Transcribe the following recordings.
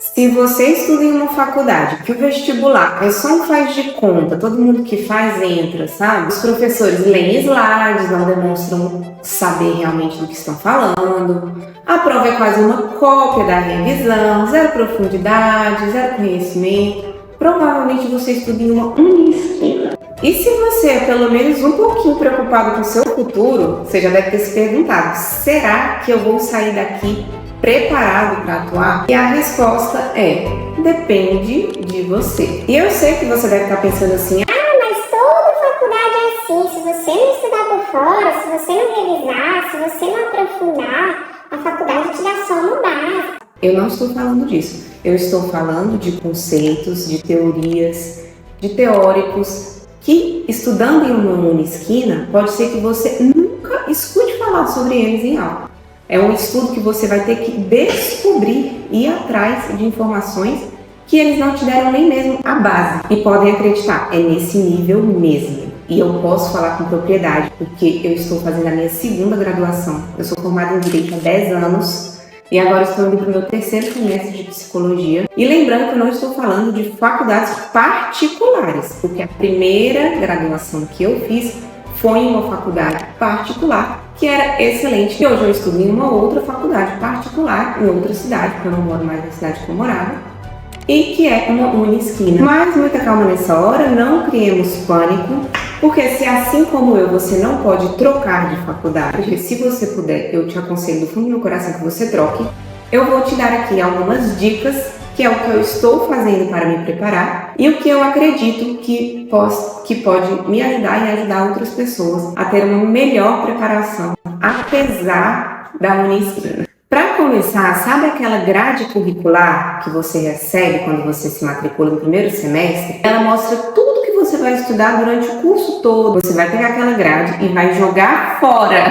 Se você estuda em uma faculdade que o vestibular é só um faz de conta, todo mundo que faz entra, sabe? Os professores leem slides, não demonstram saber realmente do que estão falando. A prova é quase uma cópia da revisão, zero profundidade, zero conhecimento. Provavelmente você estuda em uma unisquina. E se você é pelo menos um pouquinho preocupado com o seu futuro, você já deve ter se perguntado, será que eu vou sair daqui preparado para atuar? E a resposta é, depende de você. E eu sei que você deve estar pensando assim, mas toda faculdade é assim, se você não estudar por fora, se você não revisar, se você não aprofundar, a faculdade te dá só uma base. eu não estou falando disso. Eu estou falando de conceitos, de teorias, de teóricos, que estudando em uma unisquina, pode ser que você nunca escute falar sobre eles em aula. É um estudo que você vai ter que descobrir, ir atrás de informações que eles não te deram nem mesmo a base. E podem acreditar, é nesse nível mesmo. E eu posso falar com propriedade, porque eu estou fazendo a minha segunda graduação. Eu sou formada em Direito há 10 anos e agora estou indo para o meu terceiro semestre de Psicologia. E lembrando que eu não estou falando de faculdades particulares, porque a primeira graduação que eu fiz foi em uma faculdade particular, que era excelente. E hoje eu estudo em uma outra faculdade particular, em outra cidade, porque eu não moro mais na cidade que eu morava, e que é uma unisquina. Mas muita calma nessa hora, não criemos pânico, porque se assim como eu, você não pode trocar de faculdade, porque se você puder, eu te aconselho do fundo do meu coração que você troque, eu vou te dar aqui algumas dicas, que é o que eu estou fazendo para me preparar e o que eu acredito que pode me ajudar e ajudar outras pessoas a ter uma melhor preparação, apesar da unisquina. Para começar, sabe aquela grade curricular que você recebe quando você se matricula no primeiro semestre? Ela mostra tudo que você vai estudar durante o curso todo. Você vai pegar aquela grade e vai jogar fora.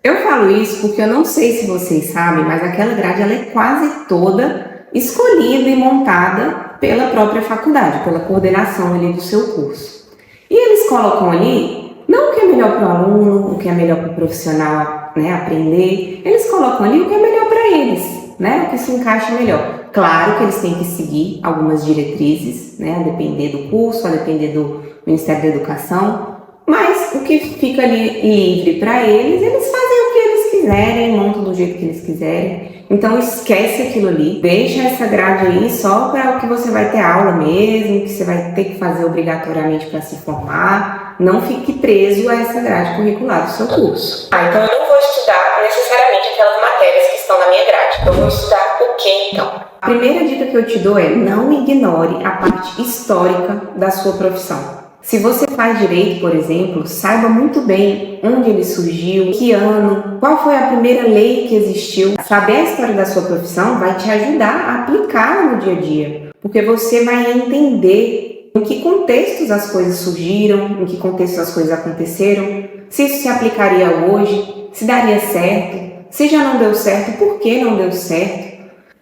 Eu falo isso porque eu não sei se vocês sabem, mas aquela grade ela é quase toda escolhida e montada pela própria faculdade, pela coordenação ali do seu curso. E eles colocam ali, não o que é melhor para o aluno, o que é melhor para o profissional, né, aprender, eles colocam ali o que é melhor para eles, né, o que se encaixa melhor. Claro que eles têm que seguir algumas diretrizes, né, a depender do curso, a depender do Ministério da Educação, mas o que fica ali livre para eles, eles fazem o que eles quiserem, montam do jeito que eles quiserem. Então esquece aquilo ali, deixa essa grade aí só para o que você vai ter aula mesmo, que você vai ter que fazer obrigatoriamente para se formar. Não fique preso a essa grade curricular do seu curso. Então eu não vou estudar necessariamente aquelas matérias que estão na minha grade. Eu vou estudar o que então? A primeira dica que eu te dou é não ignore a parte histórica da sua profissão. Se você faz direito, por exemplo, saiba muito bem onde ele surgiu, que ano, qual foi a primeira lei que existiu. Saber a história da sua profissão vai te ajudar a aplicá-la no dia a dia, porque você vai entender em que contextos as coisas surgiram, em que contextos as coisas aconteceram, se isso se aplicaria hoje, se daria certo, se já não deu certo, por que não deu certo.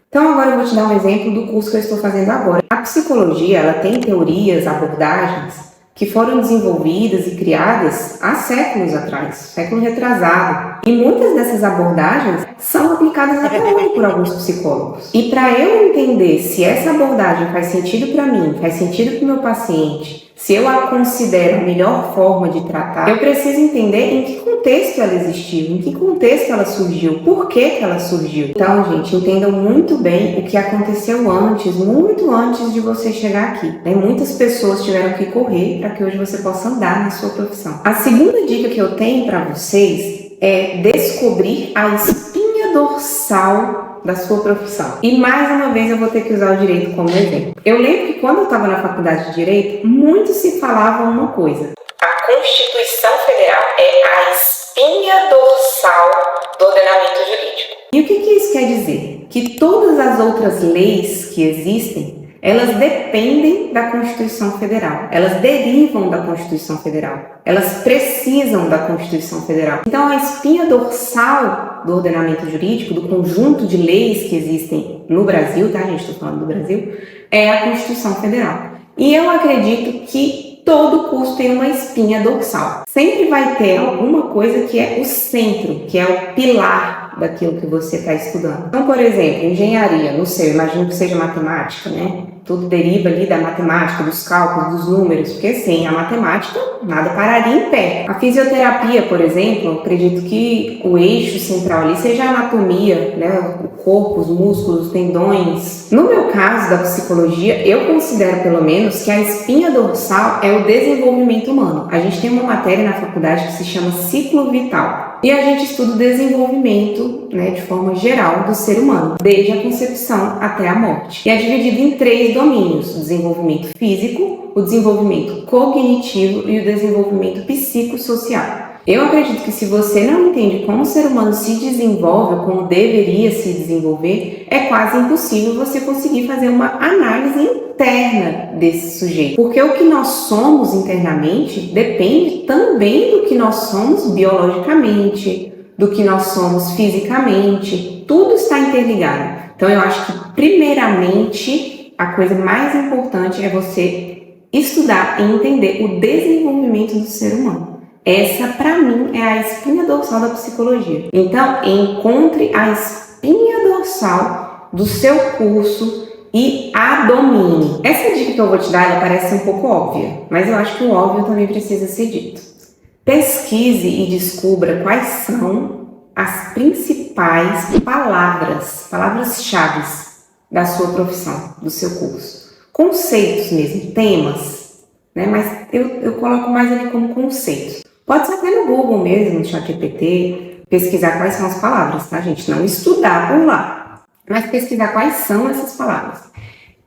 Então agora eu vou te dar um exemplo do curso que eu estou fazendo agora. A psicologia, ela tem teorias, abordagens que foram desenvolvidas e criadas há séculos atrás, século retrasado. E muitas dessas abordagens são aplicadas até hoje por alguns psicólogos. E para eu entender se essa abordagem faz sentido para mim, faz sentido para o meu paciente, se eu a considero a melhor forma de tratar, eu preciso entender em que contexto ela existiu, em que contexto ela surgiu, por que ela surgiu. Então, gente, entendam muito bem o que aconteceu antes, muito antes de você chegar aqui. Muitas pessoas tiveram que correr para que hoje você possa andar na sua profissão. A segunda dica que eu tenho para vocês é descobrir a espinha dorsal da sua profissão. E mais uma vez eu vou ter que usar o direito como exemplo. Eu lembro que quando eu estava na faculdade de Direito, muito se falava uma coisa. A Constituição Federal é a espinha dorsal do ordenamento jurídico. E o que isso quer dizer? Que todas as outras leis que existem, elas dependem da Constituição Federal, elas derivam da Constituição Federal, elas precisam da Constituição Federal. Então, a espinha dorsal do ordenamento jurídico, do conjunto de leis que existem no Brasil, tá, gente? Estou falando do Brasil, é a Constituição Federal. E eu acredito que todo curso tem uma espinha dorsal. Sempre vai ter alguma coisa que é o centro, que é o pilar daquilo que você está estudando. Então, por exemplo, engenharia, não sei, eu imagino que seja matemática, né? Tudo deriva ali da matemática, dos cálculos, dos números, porque sem a matemática, nada pararia em pé. A fisioterapia, por exemplo, eu acredito que o eixo central ali seja a anatomia, né? O corpo, os músculos, os tendões. No meu caso, da psicologia, eu considero, pelo menos, que a espinha dorsal é o desenvolvimento humano. A gente tem uma matéria na faculdade que se chama ciclo vital. E a gente estuda o desenvolvimento, né, de forma geral do ser humano, desde a concepção até a morte. E é dividido em 3 domínios: o desenvolvimento físico, o desenvolvimento cognitivo e o desenvolvimento psicossocial. Eu acredito que se você não entende como o ser humano se desenvolve, como deveria se desenvolver, é quase impossível você conseguir fazer uma análise interna desse sujeito. Porque o que nós somos internamente depende também do que nós somos biologicamente, do que nós somos fisicamente. Tudo está interligado. Então eu acho que, primeiramente, a coisa mais importante é você estudar e entender o desenvolvimento do ser humano. Essa, para mim, é a espinha dorsal da psicologia. Então, encontre a espinha dorsal do seu curso e a domine. Essa dica que eu vou te dar, ela parece um pouco óbvia, mas eu acho que o óbvio também precisa ser dito. Pesquise e descubra quais são as principais palavras-chave da sua profissão, do seu curso. Conceitos mesmo, temas, né? Mas eu coloco mais ali como conceitos. Pode ser até no Google mesmo, no ChatGPT, pesquisar quais são as palavras, tá, gente? Não estudar por lá, mas pesquisar quais são essas palavras.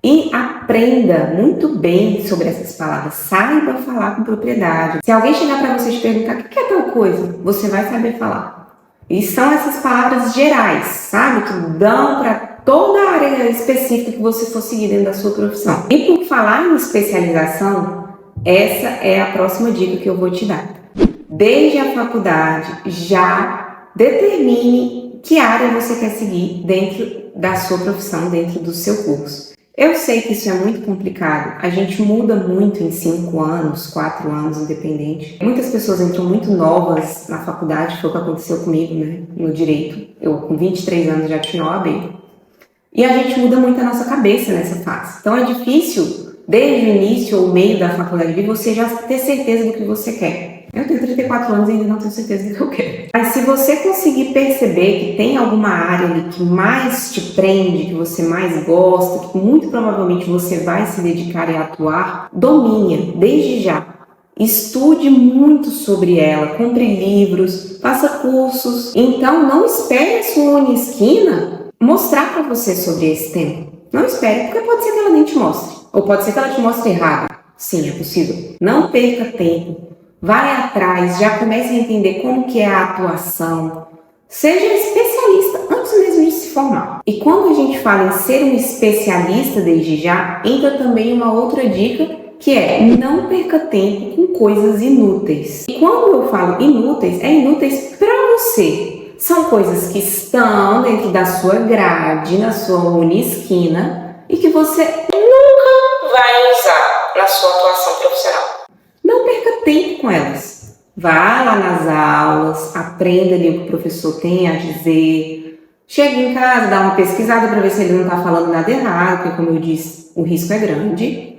E aprenda muito bem sobre essas palavras. Saiba falar com propriedade. Se alguém chegar para você e te perguntar o que é tal coisa, você vai saber falar. E são essas palavras gerais, sabe? Que dão para toda a área específica que você for seguir dentro da sua profissão. E por falar em especialização, essa é a próxima dica que eu vou te dar. Desde a faculdade, já determine que área você quer seguir dentro da sua profissão, dentro do seu curso. Eu sei que isso é muito complicado, a gente muda muito em 5 anos, 4 anos, independente. Muitas pessoas entram muito novas na faculdade, foi o que aconteceu comigo, né, no direito. Eu, com 23 anos, já tinha OAB. E a gente muda muito a nossa cabeça nessa fase. Então é difícil, desde o início ou meio da faculdade, você já ter certeza do que você quer. Eu tenho 34 anos e ainda não tenho certeza do que eu quero. Mas se você conseguir perceber que tem alguma área ali que mais te prende, que você mais gosta, que muito provavelmente você vai se dedicar e atuar, domine desde já. Estude muito sobre ela, compre livros, faça cursos. Então não espere a sua Unisquina mostrar para você sobre esse tema. Não espere, porque pode ser que ela nem te mostre. Ou pode ser que ela te mostre errado. Sim, é possível. Não perca tempo. Vai atrás, já comece a entender como que é a atuação. Seja especialista antes mesmo de se formar. E quando a gente fala em ser um especialista desde já, entra também uma outra dica, que é não perca tempo com coisas inúteis. E quando eu falo inúteis, é inúteis para você. São coisas que estão dentro da sua grade, na sua Unisquina, e que você nunca vai usar na sua atuação profissional. Não perca tempo com elas. Vá lá nas aulas, aprenda ali o que o professor tem a dizer. Chegue em casa, dá uma pesquisada para ver se ele não está falando nada errado, porque, como eu disse, o risco é grande.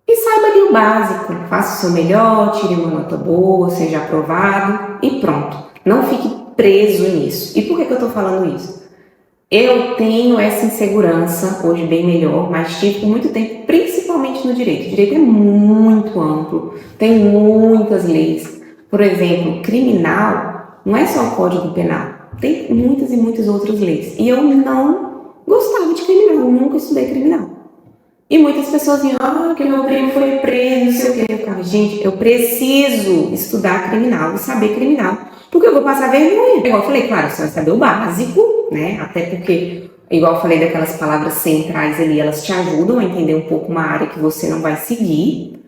E saiba ali o básico. Faça o seu melhor, tire uma nota boa, seja aprovado e pronto. Não fique preso nisso. E por que eu estou falando isso? Eu tenho essa insegurança, hoje bem melhor, mas tive por muito tempo, principalmente no direito. O direito é muito amplo, tem muitas leis. Por exemplo, criminal não é só o Código Penal, tem muitas e muitas outras leis. E eu não gostava de criminal, eu nunca estudei criminal. E muitas pessoas diziam, que meu primo foi preso, não sei o quê. Eu ficava, gente, eu preciso estudar criminal e saber criminal, porque eu vou passar vergonha. Igual eu falei, claro, você vai saber o básico, né? Até porque, igual eu falei daquelas palavras centrais ali, elas te ajudam a entender um pouco uma área que você não vai seguir,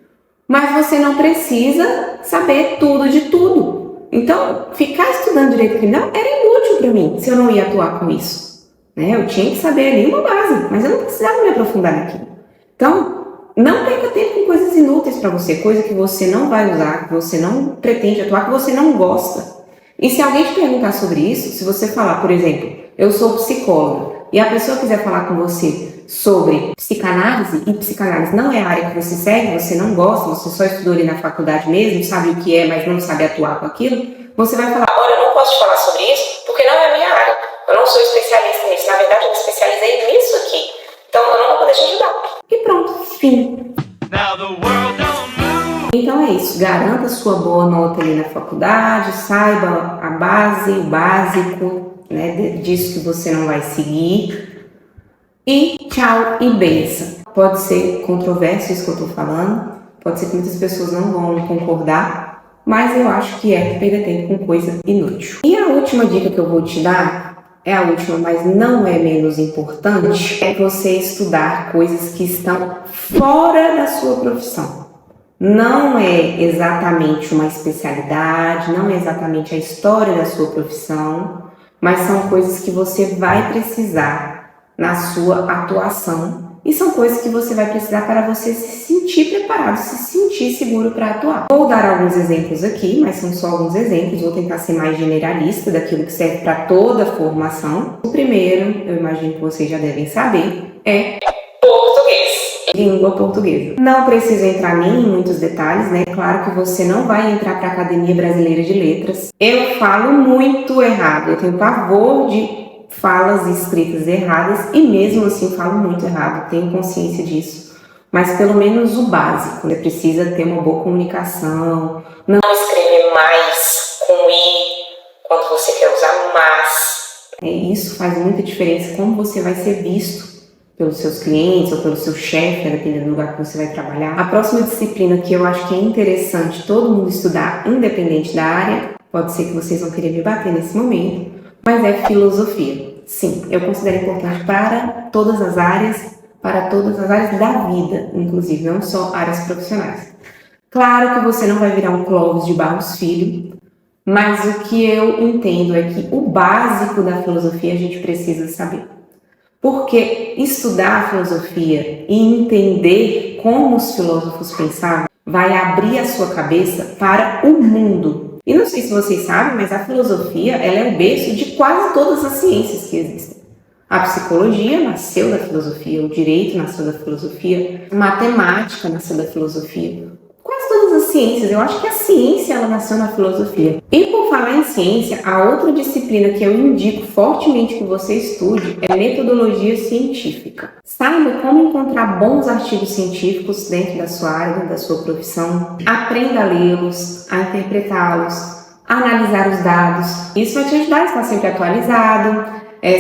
mas você não precisa saber tudo de tudo. Então, ficar estudando direito criminal era inútil para mim, se eu não ia atuar com isso, né? Eu tinha que saber ali uma base, mas eu não precisava me aprofundar naquilo. Então, não perca tempo com coisas inúteis para você, coisa que você não vai usar, que você não pretende atuar, que você não gosta. E se alguém te perguntar sobre isso, se você falar, por exemplo, eu sou psicóloga, e a pessoa quiser falar com você sobre psicanálise, e psicanálise não é a área que você segue, você não gosta, você só estudou ali na faculdade mesmo, sabe o que é, mas não sabe atuar com aquilo, você vai falar, olha, eu não posso te falar sobre isso, porque não é a minha área, eu não sou especialista nisso, na verdade eu me especializei nisso aqui, então eu não vou poder te ajudar. E pronto, fim. Então é isso, garanta sua boa nota ali na faculdade, saiba a base, o básico, né, disso que você não vai seguir. E tchau e benção. Pode ser controverso isso que eu tô falando, pode ser que muitas pessoas não vão concordar, mas eu acho que é perder tempo com coisa inútil. E a última dica que eu vou te dar, é a última, mas não é menos importante, é você estudar coisas que estão fora da sua profissão. Não é exatamente uma especialidade, não é exatamente a história da sua profissão, mas são coisas que você vai precisar na sua atuação e são coisas que você vai precisar para você se sentir preparado, se sentir seguro para atuar. Vou dar alguns exemplos aqui, mas são só alguns exemplos, vou tentar ser mais generalista daquilo que serve para toda a formação. O primeiro, eu imagino que vocês já devem saber, é português. Língua portuguesa. Não preciso entrar nem em muitos detalhes, né? Claro que você não vai entrar para a Academia Brasileira de Letras. Eu falo muito errado, eu tenho pavor de falas escritas erradas e mesmo assim falo muito errado, tenho consciência disso. Mas pelo menos o básico, né? Precisa ter uma boa comunicação, não escrever mais com i quando você quer usar mas. Isso faz muita diferença como você vai ser visto pelos seus clientes ou pelo seu chefe, dependendo do lugar que você vai trabalhar. A próxima disciplina que eu acho que é interessante todo mundo estudar, independente da área, pode ser que vocês vão querer me bater nesse momento, mas é filosofia. Sim, eu considero importante para todas as áreas da vida, inclusive, não só áreas profissionais. Claro que você não vai virar um Clóvis de Barros Filho, mas o que eu entendo é que o básico da filosofia a gente precisa saber. Porque estudar a filosofia e entender como os filósofos pensavam vai abrir a sua cabeça para o mundo. E não sei se vocês sabem, mas a filosofia ela é o berço de quase todas as ciências que existem. A psicologia nasceu da filosofia, o direito nasceu da filosofia, a matemática nasceu da filosofia. Quase todas as ciências, eu acho que a ciência ela nasceu na filosofia. E por falar em ciência, a outra disciplina que eu indico fortemente que você estude é metodologia científica. Saiba como encontrar bons artigos científicos dentro da sua área, dentro da sua profissão. Aprenda a lê-los, a interpretá-los, a analisar os dados. Isso vai te ajudar a estar sempre atualizado,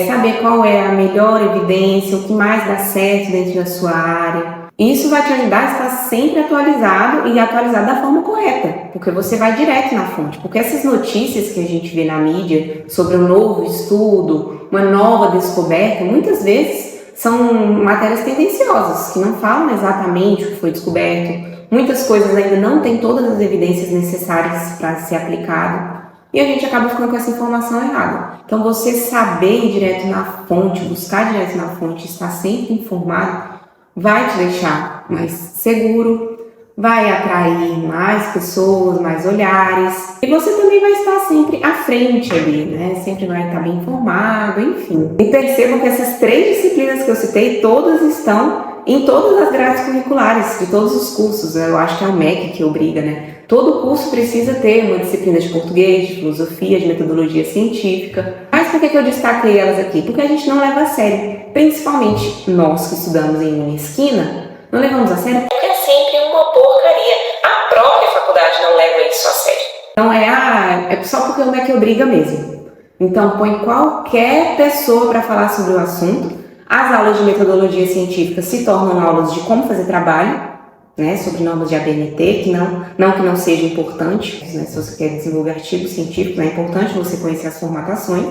saber qual é a melhor evidência, o que mais dá certo dentro da sua área. Isso vai te ajudar a estar sempre atualizado e atualizado da forma correta, porque você vai direto na fonte. Porque essas notícias que a gente vê na mídia sobre um novo estudo, uma nova descoberta, muitas vezes são matérias tendenciosas, que não falam exatamente o que foi descoberto. Muitas coisas ainda não têm todas as evidências necessárias para ser aplicado. E a gente acaba ficando com essa informação errada. Então, você saber ir direto na fonte, buscar direto na fonte, estar sempre informado, vai te deixar mais seguro, vai atrair mais pessoas, mais olhares. E você também vai estar sempre à frente ali, né? Sempre vai estar bem informado, enfim. E percebam que essas 3 disciplinas que eu citei, todas estão em todas as grades curriculares de todos os cursos. Eu acho que é o MEC que obriga, né? Todo curso precisa ter uma disciplina de português, de filosofia, de metodologia científica. Mas por que eu destaquei elas aqui? Porque a gente não leva a sério. Principalmente nós que estudamos em uma esquina, não levamos a sério porque é sempre uma porcaria. A própria faculdade não leva isso a sério. Então é só porque o MEC obriga mesmo. Então põe qualquer pessoa para falar sobre o assunto. As aulas de metodologia científica se tornam aulas de como fazer trabalho, né, sobre normas de ABNT, que não seja importante, né, se você quer desenvolver artigos científicos, é importante você conhecer as formatações,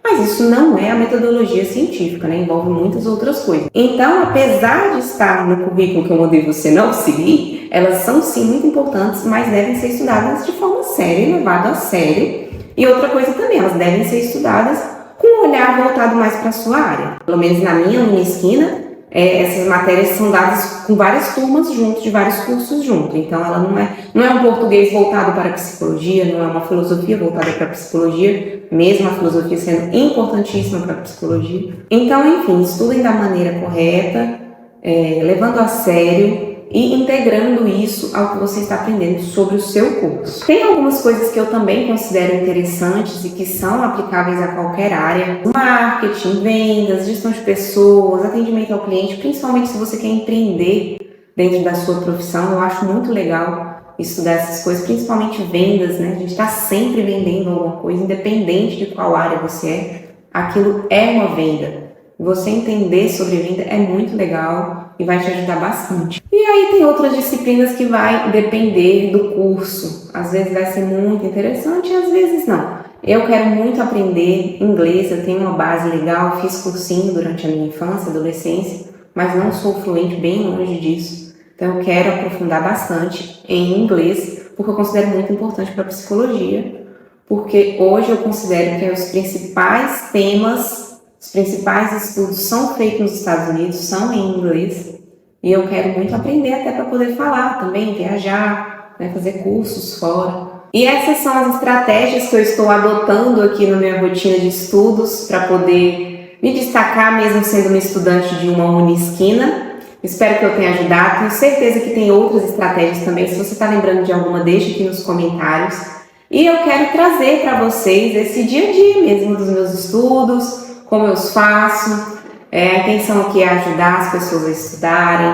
mas isso não é a metodologia científica, né, envolve muitas outras coisas. Então, apesar de estar no currículo que eu mandei você não seguir, elas são sim muito importantes, mas devem ser estudadas de forma séria e levada a sério. E outra coisa também, elas devem ser estudadas com um olhar voltado mais para a sua área. Pelo menos na minha esquina, essas matérias são dadas com várias turmas junto, de vários cursos junto. Então, ela não é um português voltado para a psicologia, não é uma filosofia voltada para a psicologia, mesmo a filosofia sendo importantíssima para a psicologia. Então, enfim, estudem da maneira correta, levando a sério e integrando isso ao que você está aprendendo sobre o seu curso. Tem algumas coisas que eu também considero interessantes e que são aplicáveis a qualquer área: marketing, vendas, gestão de pessoas, atendimento ao cliente, principalmente se você quer empreender dentro da sua profissão. Eu acho muito legal estudar essas coisas, principalmente vendas, né? A gente está sempre vendendo alguma coisa, independente de qual área você é, aquilo é uma venda. Você entender sobre venda é muito legal e vai te ajudar bastante. E aí tem outras disciplinas que vai depender do curso. Às vezes vai ser muito interessante e às vezes não. Eu quero muito aprender inglês, eu tenho uma base legal, fiz cursinho durante a minha infância, adolescência, mas não sou fluente, bem longe disso. Então eu quero aprofundar bastante em inglês, porque eu considero muito importante para a psicologia, porque hoje eu considero que os principais temas, os principais estudos são feitos nos Estados Unidos, são em inglês, e eu quero muito aprender até para poder falar também, viajar, né, fazer cursos fora. E essas são as estratégias que eu estou adotando aqui na minha rotina de estudos para poder me destacar, mesmo sendo uma estudante de uma Unisquina. Espero que eu tenha ajudado. Tenho certeza que tem outras estratégias também. Se você está lembrando de alguma, deixe aqui nos comentários. E eu quero trazer para vocês esse dia a dia mesmo dos meus estudos, como eu os faço. A intenção aqui é ajudar as pessoas a estudarem,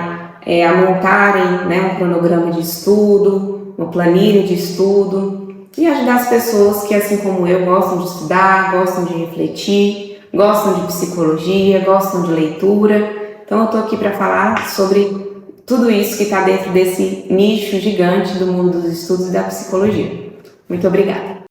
a montarem, né, um cronograma de estudo, uma planilha de estudo, e ajudar as pessoas que, assim como eu, gostam de estudar, gostam de refletir, gostam de psicologia, gostam de leitura. Então eu estou aqui para falar sobre tudo isso que está dentro desse nicho gigante do mundo dos estudos e da psicologia. Muito obrigada!